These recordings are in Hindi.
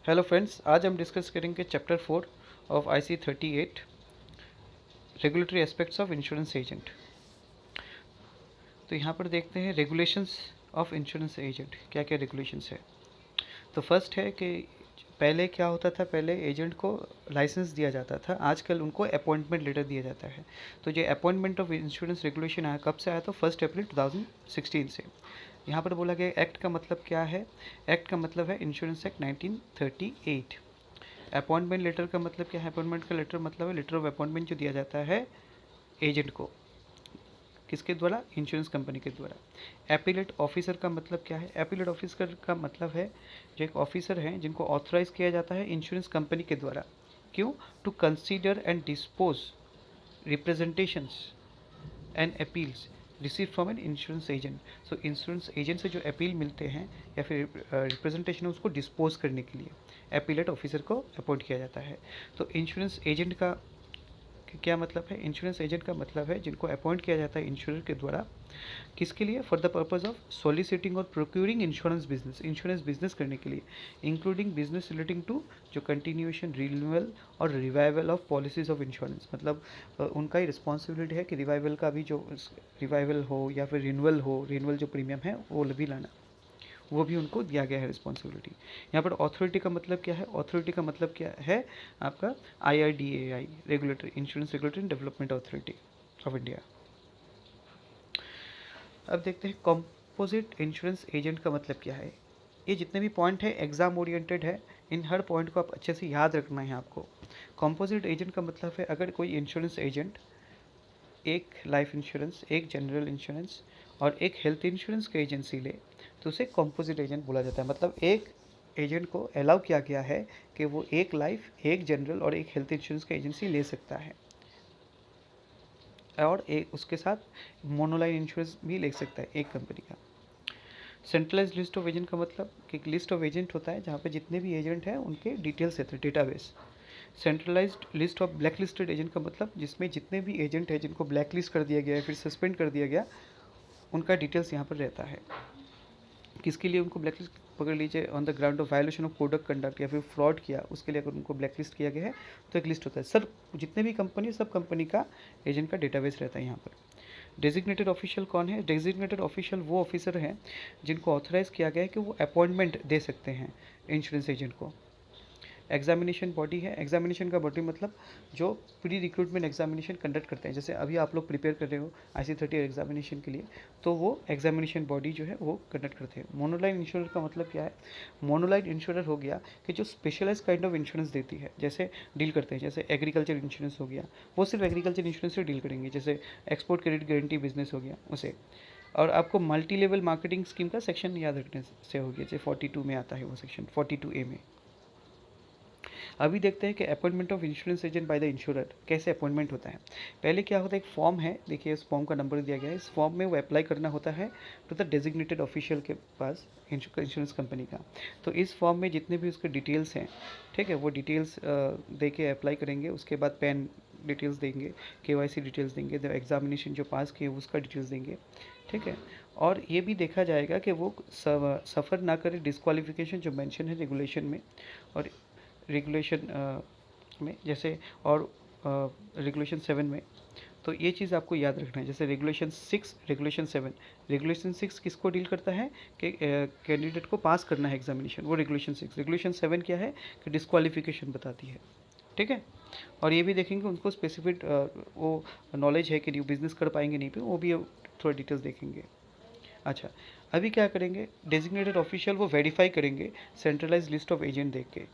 हेलो फ्रेंड्स, आज हम डिस्कस करेंगे chapter 4 of IC 38 regulatory aspects of insurance agent. तो यहाँ पर देखते हैं रेगुलेशंस ऑफ इंश्योरेंस एजेंट, क्या क्या रेगुलेशंस है। तो फर्स्ट है कि पहले क्या होता था, पहले एजेंट को लाइसेंस दिया जाता था, आजकल उनको अपॉइंटमेंट लेटर दिया जाता है। तो जो अपॉइंटमेंट ऑफ इंश्योरेंस रेगुलेशन आया, कब से आया? तो 1 अप्रैल 2016 से। यहाँ पर बोला गया एक्ट का मतलब क्या है। एक्ट का मतलब है इंश्योरेंस एक्ट 1938। अपॉइंटमेंट लेटर का मतलब क्या है? अपॉइंटमेंट का लेटर मतलब है लेटर ऑफ अपॉइंटमेंट जो दिया जाता है एजेंट को, किसके द्वारा? इंश्योरेंस कंपनी के द्वारा। एपीलेट ऑफिसर का मतलब क्या है? एपीलेट ऑफिसर का मतलब है जो एक ऑफिसर हैं जिनको ऑथराइज किया जाता है इंश्योरेंस कंपनी के द्वारा। क्यों? To consider and dispose representations and appeals receive from an insurance agent. So insurance agent से जो अपील मिलते हैं या फिर रिप्रेजेंटेशन है, उसको डिस्पोज करने के लिए एपीलेट ऑफिसर को अपॉइंट किया जाता है। तो इंश्योरेंस एजेंट का क्या मतलब है? इंश्योरेंस एजेंट का मतलब है जिनको अपॉइंट किया जाता है इंश्योरेंस के द्वारा, किसके लिए? For the purpose of soliciting और प्रोक्यूरिंग इंश्योरेंस बिजनेस करने के लिए, इंक्लूडिंग बिजनेस रिलेटिंग टू जो कंटिन्यूएशन, रिन्यूअल और revival of policies of insurance. मतलब उनका ही रिस्पॉन्सिबिलिटी है कि रिवाइवल का भी जो रिवाइवल हो या फिर रिन्यूअल जो प्रीमियम है वो भी लाना, वो भी उनको दिया गया है रिस्पॉन्सिबिलिटी। यहाँ पर ऑथोरिटी का मतलब क्या है? ऑथोरिटी का मतलब क्या है आपका? IRDAI, regulatory insurance regulatory and development authority of India. अब देखते हैं कॉम्पोजिट इंश्योरेंस एजेंट का मतलब क्या है। ये जितने भी पॉइंट है एग्जाम ओरिएंटेड है, इन हर पॉइंट को आप अच्छे से याद रखना है आपको। कॉम्पोजिट एजेंट का मतलब है अगर कोई इंश्योरेंस एजेंट एक लाइफ इंश्योरेंस, एक जनरल इंश्योरेंस और एक हेल्थ इंश्योरेंस की एजेंसी ले, तो उसे कॉम्पोजिट एजेंट बोला जाता है। मतलब एक एजेंट को अलाउ किया गया है कि वो एक लाइफ, एक जनरल और एक हेल्थ इंश्योरेंस की एजेंसी ले सकता है, और एक उसके साथ मोनोलाइन इंश्योरेंस भी ले सकता है एक कंपनी का। सेंट्रलाइज लिस्ट ऑफ एजेंट का मतलब कि एक लिस्ट ऑफ एजेंट होता है जहाँ पे जितने भी एजेंट हैं उनके डिटेल्स रहते हैं, database. Centralised list of black listed agent का मतलब जिसमें जितने भी एजेंट हैं जिनको ब्लैक लिस्ट कर दिया गया है, फिर सस्पेंड कर दिया गया, उनका डिटेल्स यहाँ पर रहता है। किसके लिए उनको ब्लैक लिस्ट? पकड़ लीजिए on the ground of violation of code of conduct या फिर फ्रॉड किया, उसके लिए अगर उनको ब्लैक लिस्ट किया गया है तो एक लिस्ट होता है। सर जितने भी कंपनी, सब कंपनी का एजेंट का डेटाबेस रहता है यहाँ पर। डेजिग्नेटेड ऑफिशियल कौन है? डेजिग्नेटेड ऑफिशियल वो ऑफिसर हैं जिनको ऑथराइज किया गया है कि वो अपॉइंटमेंट दे सकते हैं इंश्योरेंस एजेंट को। एग्जामिनेशन बॉडी है। एग्जामिनेशन का बॉडी मतलब जो प्री रिक्रूटमेंट एग्जामिनेशन कंडक्ट करते हैं, जैसे अभी आप लोग प्रिपेयर कर रहे हो IC 30 एग्जामिनेशन के लिए, तो वो एग्जामिनेशन बॉडी जो है वो कंडक्ट करते हैं। मोनोलाइन इंश्योरेंस का मतलब क्या है? मोनोलाइन इंश्योरेंस हो गया कि जो स्पेशलाइज काइंड ऑफ इंश्योरेंस देती है, जैसे डील करते हैं, जैसे एग्रीकल्चर इंश्योरेंस हो गया, वो सिर्फ एग्रीकल्चर इंश्योरेंस से डील करेंगे। जैसे एक्सपोर्ट क्रेडिट गारंटी बिजनेस हो गया उसे। और आपको मल्टी लेवल मार्केटिंग स्कीम का सेक्शन याद रखने से हो गया, जैसे 42 में आता है वो सेक्शन, 42A में। अभी देखते हैं कि appointment of insurance agent by the insurer कैसे अपॉइंटमेंट होता है। पहले क्या होता है, एक फॉर्म है, देखिए इस फॉर्म का नंबर दिया गया है, इस फॉर्म में वो अप्लाई करना होता है टू द डेजिग्नेटेड ऑफिशियल के पास, इंश्योरेंस कंपनी का। तो इस फॉर्म में जितने भी उसके डिटेल्स हैं, ठीक है, वो डिटेल्स दे के अप्लाई करेंगे। उसके बाद पैन डिटेल्स देंगे, KYC डिटेल्स देंगे, द एग्जामिनेशन जो पास किए उसका डिटेल्स देंगे, ठीक है। और ये भी देखा जाएगा कि वो सफ़र ना करे डिस्क्वालिफिकेशन जो मेंशन है रेगुलेशन में और रेगुलेशन में, जैसे और रेगुलेशन 7 में। तो ये चीज़ आपको याद रखना है, जैसे रेगुलेशन 6, रेगुलेशन 7। रेगुलेशन 6 किसको डील करता है कि कैंडिडेट को पास करना है एग्जामिनेशन, वो रेगुलेशन 6। रेगुलेशन 7 क्या है कि डिस्क्वालिफिकेशन बताती है, ठीक है। और ये भी देखेंगे उनको स्पेसिफिक वो नॉलेज है कि नहीं, बिजनेस कर पाएंगे नहीं पे, वो भी थोड़ा डिटेल्स देखेंगे। अच्छा, अभी क्या करेंगे, डेजिग्नेटेड ऑफिशियल वो वेरीफाई करेंगे सेंट्रलाइज लिस्ट ऑफ एजेंट देख के,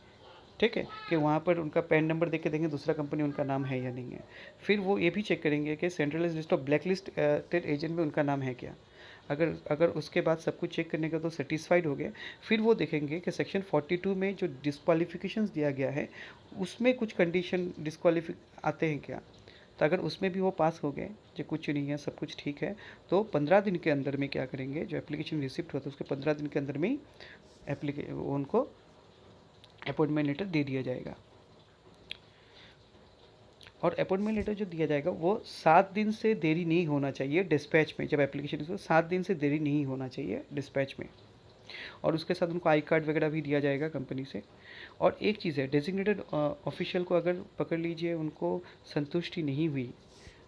ठीक है, कि वहाँ पर उनका पैन नंबर देख के देंगे दूसरा कंपनी उनका नाम है या नहीं है। फिर वो ये भी चेक करेंगे कि centralise list of black list agent में उनका नाम है क्या। अगर अगर उसके बाद सब कुछ चेक करने का तो सेटिस्फाइड हो गए, फिर वो देखेंगे कि सेक्शन 42 में जो डिस्क्वालिफिकेशंस दिया गया है उसमें कुछ कंडीशन डिस्क्वालिफिक आते हैं क्या। तो अगर उसमें भी वो पास हो गए, जो कुछ नहीं है, सब कुछ ठीक है, तो 15 दिन के अंदर में क्या करेंगे, जो एप्लीकेशन रिसिप्ट होता है उसके 15 दिन के अंदर में ही उनको अपॉइंटमेंट लेटर दे दिया जाएगा। और अपॉइंटमेंट लेटर जो दिया जाएगा वो 7 दिन से देरी नहीं होना चाहिए डिस्पैच में। जब एप्लीकेशन, 7 दिन से देरी नहीं होना चाहिए डिस्पैच में। और उसके साथ उनको आई कार्ड वगैरह भी दिया जाएगा कंपनी से। और एक चीज़ है, डेजिग्नेटेड ऑफिशियल को अगर पकड़ लीजिए उनको संतुष्टि नहीं हुई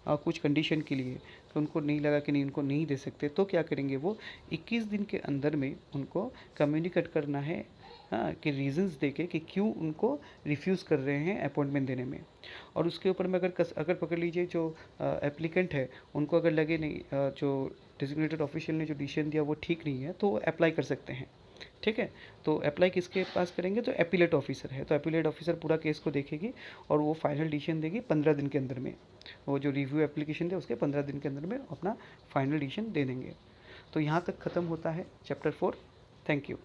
कुछ कंडीशन के लिए, तो उनको नहीं लगा कि नहीं उनको नहीं दे सकते, तो क्या करेंगे वो 21 दिन के अंदर में उनको कम्युनिकेट करना है, हाँ, कि रीजंस देके कि क्यों उनको रिफ्यूज़ कर रहे हैं अपॉइंटमेंट देने में। और उसके ऊपर में अगर पकड़ लीजिए जो एप्लीकेंट है उनको अगर लगे नहीं जो डेजिग्नेटेड ऑफिशियल ने जो डिसीजन दिया वो ठीक नहीं है, तो वो अप्लाई कर सकते हैं। ठीक है, तो अप्लाई किसके पास करेंगे, तो एपीलेट ऑफिसर है, तो एपीलेट ऑफिसर पूरा केस को देखेगी और वो फाइनल डिसीजन देगी 15 दिन के अंदर में। वो जो रिव्यू एप्लीकेशन थे उसके 15 दिन के अंदर में अपना फाइनल डिसीजन दे देंगे। तो यहाँ तक ख़त्म होता है चैप्टर 4। Thank you.